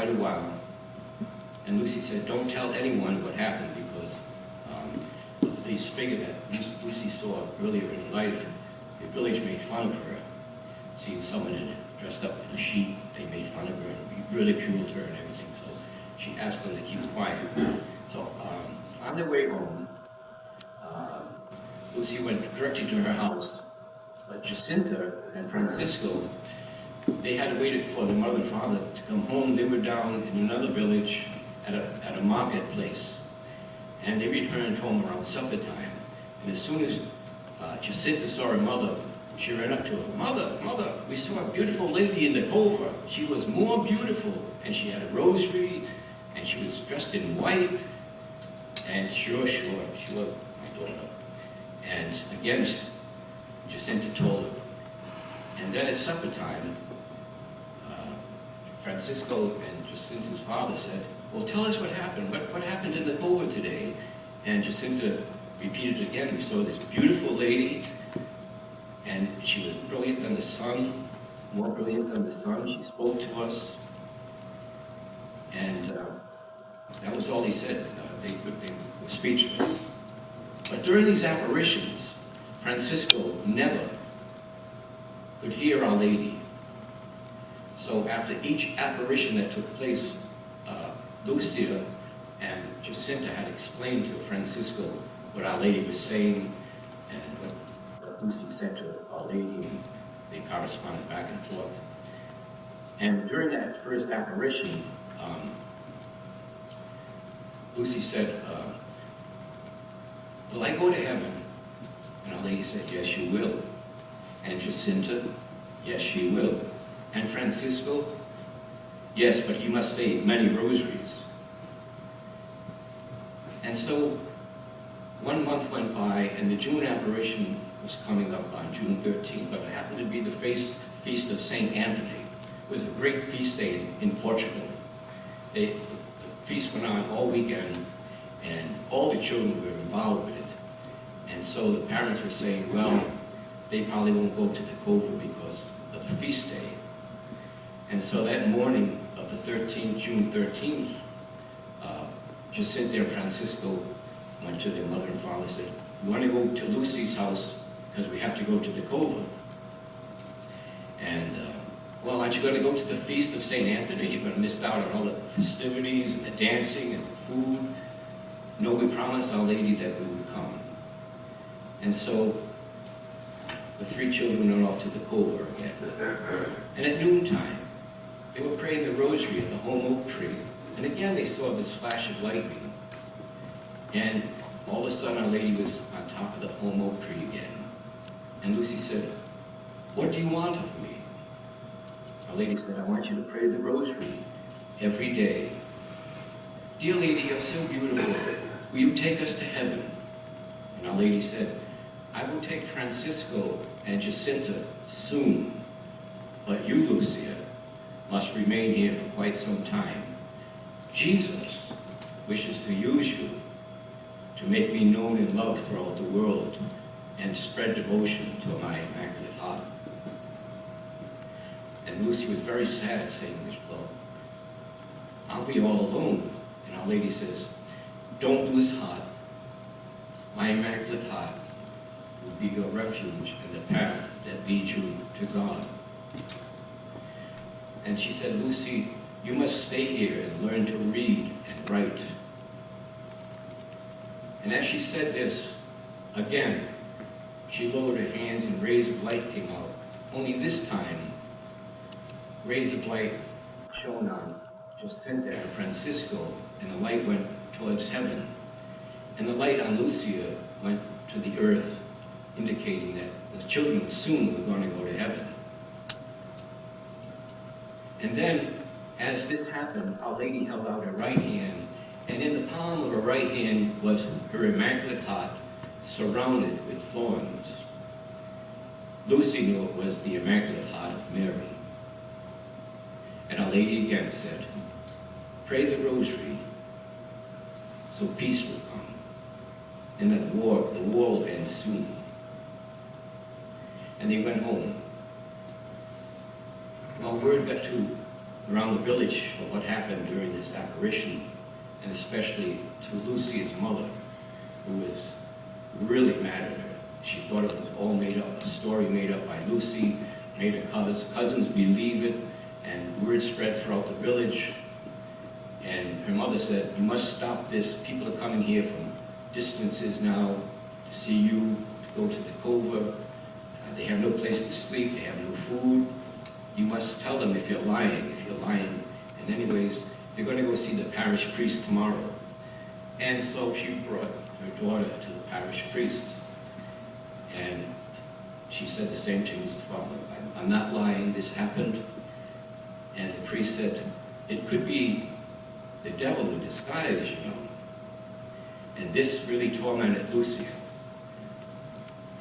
quite a while. And Lucy said, don't tell anyone what happened, because this figure that Lucy saw earlier in life, the village made fun of her. Seeing someone dressed up in a sheep, they made fun of her and ridiculed her and everything. So she asked them to keep quiet. So on their way home, Lucy went directly to her house. But Jacinta and Francisco, they had waited for their mother and father to come home. They were down in another village at a marketplace. And they returned home around supper time. And as soon as Jacinta saw her mother, she ran up to her. Mother, mother, we saw a beautiful lady in the cove. She was more beautiful. And she had a rosary, and she was dressed in white. And sure, my daughter. And again, Jacinta told her. And then at supper time, Francisco and Jacinta's father said, well, tell us what happened. What happened in the cove today? And Jacinta repeated again. We saw this beautiful lady, and she was brilliant than the sun, more brilliant than the sun. She spoke to us, and that was all he said. They were speechless. But during these apparitions, Francisco never could hear Our Lady. So after each apparition that took place, Lucia and Jacinta had explained to Francisco what Our Lady was saying and what Lucy said to Our Lady, and they corresponded back and forth. And during that first apparition, Lucy said, will I go to heaven? And Our Lady said, yes, you will. And Jacinta, yes, she will. And Francisco, yes, but you must say many rosaries. And so 1 month went by, and the June apparition was coming up on June 13th, but it happened to be the feast of St. Anthony. It was a great feast day in Portugal. The feast went on all weekend, and all the children were involved with it. And so the parents were saying, well, they probably won't go to the cove because of the feast day. And so that morning of the 13th, June 13th, Jacinta and Francisco went to their mother and father and said, we want to go to Lucy's house because we have to go to the cove. And, well, aren't you going to go to the feast of St. Anthony? You're going to miss out on all the festivities and the dancing and the food. No, we promised Our Lady that we would come. And so the 3 children went off to the cove again. And at noontime, they were praying the rosary at the home oak tree. And again, they saw this flash of lightning. And all of a sudden, Our Lady was on top of the home oak tree again. And Lucy said, what do you want of me? Our Lady said, I want you to pray the rosary every day. Dear Lady, you're so beautiful. Will you take us to heaven? And Our Lady said, I will take Francisco and Jacinta soon, but you, Lucia, must remain here for quite some time. Jesus wishes to use you to make me known and loved throughout the world and spread devotion to my Immaculate Heart. And Lucy was very sad saying this, well, I'll be all alone. And Our Lady says, don't lose heart. My Immaculate Heart will be your refuge and the path that leads you to God. And she said, Lucy, you must stay here and learn to read and write. And as she said this, again, she lowered her hands and rays of light came out. Only this time, rays of light shone on Jacinta and Francisco, and the light went towards heaven. And the light on Lucia went to the earth, indicating that the children soon were going to go to heaven. And then, as this happened, Our Lady held out her right hand, and in the palm of her right hand was her Immaculate Heart, surrounded with thorns. Lucy knew it was the Immaculate Heart of Mary. And Our Lady again said, pray the rosary so peace will come, and that the war will end soon. And they went home. Well, word got to around the village of what happened during this apparition, and especially to Lucia's mother, who was really mad at her. She thought it was all made up, a story made up by Lucy, made her cousins believe it, and word spread throughout the village. And her mother said, "You must stop this. People are coming here from distances now to see you, to go to the cova. They have no place to sleep, they have no food. You must tell them if you're lying, And anyways, they're going to go see the parish priest tomorrow." And so she brought her daughter to the parish priest. And she said the same thing as the father. "I'm not lying, this happened." And the priest said, "It could be the devil in disguise, you know." And this really tormented Lucia.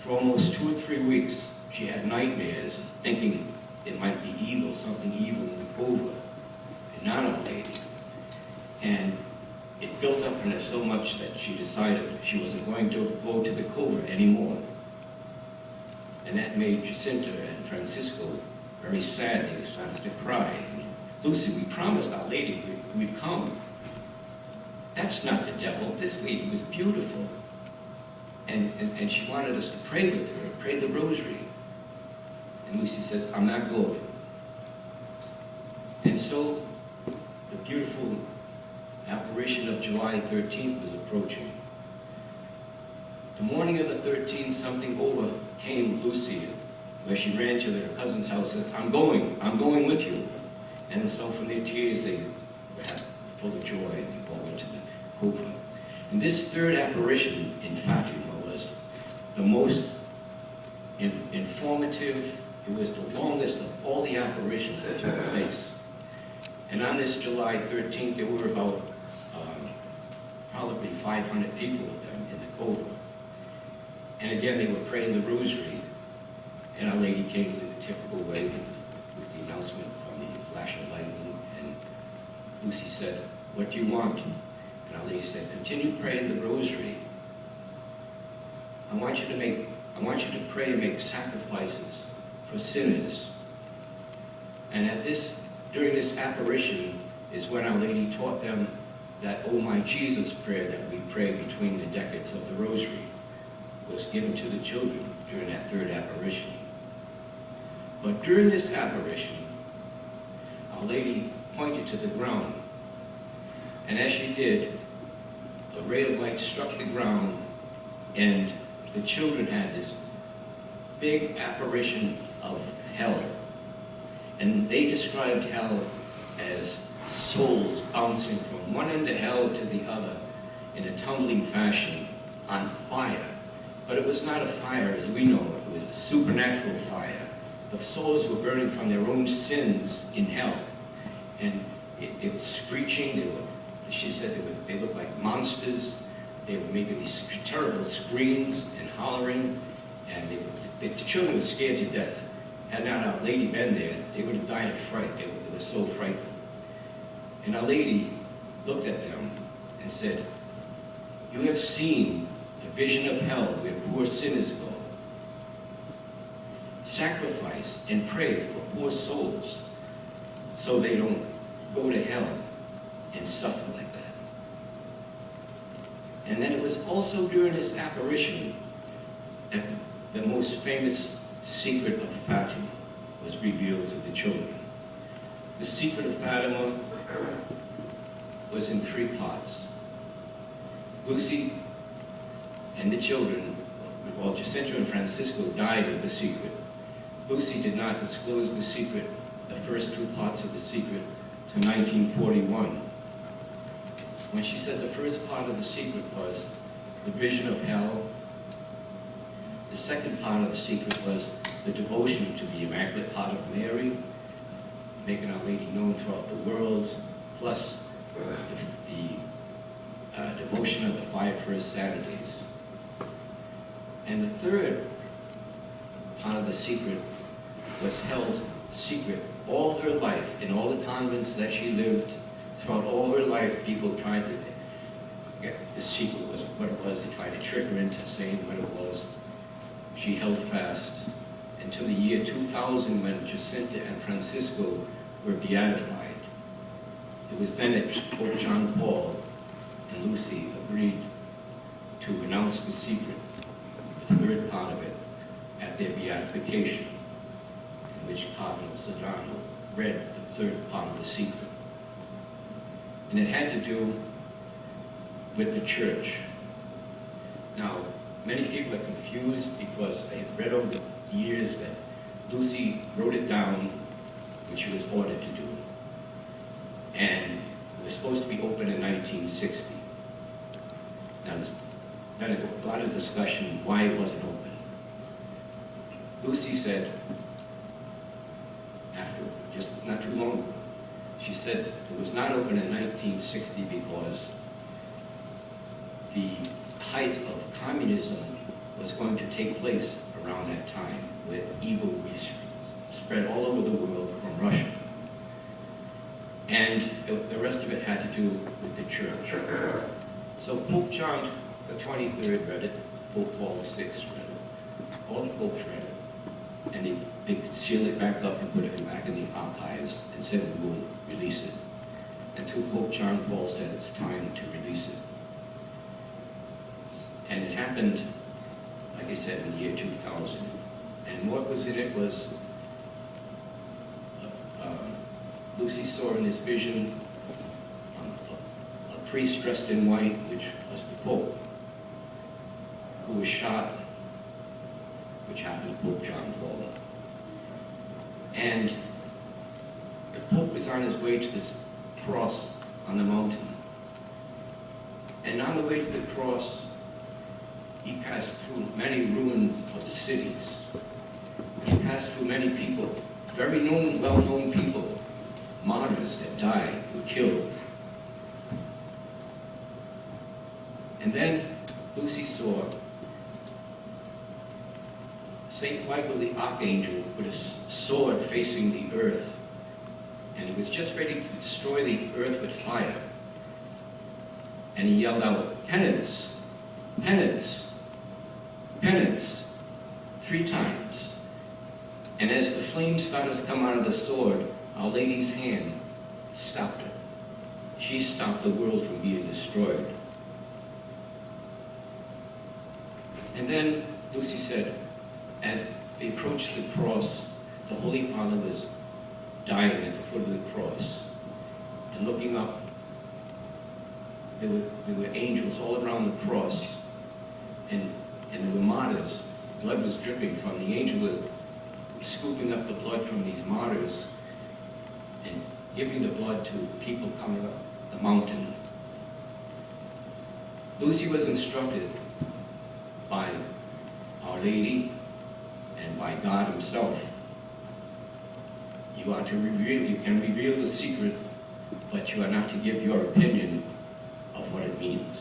For almost 2 or 3 weeks, she had nightmares thinking it might be evil, something evil in the cova, and not Our Lady. And it built up in her so much that she decided she wasn't going to go to the cova anymore. And that made Jacinta and Francisco very sad. They started to cry. "Lucy, we promised Our Lady we'd come. That's not the devil. This lady was beautiful." And she wanted us to pray with her, pray the rosary. And Lucy says, "I'm not going." And so the beautiful apparition of July 13th was approaching. The morning of the 13th, something overcame Lucia, where she ran to her cousin's house and said, I'm going with you." And so from their tears, they were full of joy, and they all went to the cova. And this third apparition in Fatima was the most informative. It was the longest of all the apparitions that took place. And on this July 13th, there were about probably 500 people with them in the cova. And again, they were praying the rosary. And Our Lady came in the typical way with the announcement from the flash of lightning. And Lucy said, "What do you want?" And Our Lady said, "Continue praying the rosary. I want you to pray and make sacrifices for sinners." And during this apparition is when Our Lady taught them that "Oh my Jesus" prayer that we pray between the decades of the rosary was given to the children during that third apparition. But during this apparition, Our Lady pointed to the ground. And as she did, a ray of light struck the ground, and the children had this big apparition of hell. And they described hell as souls bouncing from one end of hell to the other in a tumbling fashion on fire. But it was not a fire as we know it. It was a supernatural fire. The souls were burning from their own sins in hell. And it was screeching. She said they looked like monsters. They were making these terrible screams and hollering. And the children were scared to death. Had not Our Lady been there, they would have died of fright. They were so frightened. And Our Lady looked at them and said, "You have seen the vision of hell where poor sinners go. Sacrifice and pray for poor souls so they don't go to hell and suffer like that." And then it was also during this apparition that the most famous secret of Fatima was revealed to the children. The secret of Fatima was in 3 parts. Lucy and the children, well, Jacinta and Francisco died with the secret. Lucy did not disclose the secret, the first 2 parts of the secret, to 1941. When she said the first part of the secret was the vision of hell, the second part of the secret was the devotion to the Immaculate Heart of Mary, making Our Lady known throughout the world, plus the devotion of the 5 first Saturdays. And the third part of the secret was held secret all her life in all the convents that she lived. Throughout all her life, people tried to get the secret was what it was. They tried to trick her into saying what it was. She held fast until the year 2000 when Jacinta and Francisco were beatified. It was then that Pope John Paul and Lucy agreed to renounce the secret, the third part of it, at their beatification, in which Cardinal Sedano read the third part of the secret. And it had to do with the church. Now, many people are confused because they have read over the years that Lucy wrote it down when she was ordered to do it. And it was supposed to be open in 1960. Now, there's been a lot of discussion why it wasn't open. Lucy said, after just not too long ago, she said it was not open in 1960 because the height of communism was going to take place around that time, where evil was spread all over the world from Russia. And the rest of it had to do with the church. So Pope John the 23rd read it, Pope Paul VI read it, all the popes read it, and they sealed it back up and put it back in the archives and said we will release it. Until Pope John Paul said it's time to release it. And it happened, like I said, in the year 2000. And what was in it was, Lucy saw in this vision a priest dressed in white, which was the Pope, who was shot, which happened to Pope John Paul. And the Pope was on his way to this cross on the mountain. And on the way to the cross, he passed through many ruins of cities. He passed through many people, very known, well-known people, martyrs that died, were killed. And then Lucy saw St. Michael the Archangel with a sword facing the earth, and he was just ready to destroy the earth with fire. And he yelled out, "Penance, penance, penance," 3 times. And as the flames started to come out of the sword, Our Lady's hand stopped it. She stopped the world from being destroyed. And then Lucy said, as they approached the cross, the Holy Father was dying at the foot of the cross. And looking up, there were angels all around the cross. And there were martyrs. Blood was dripping from the angel, was scooping up the blood from these martyrs and giving the blood to people coming up the mountain. Lucy was instructed by Our Lady and by God himself. You can reveal the secret, but you are not to give your opinion of what it means.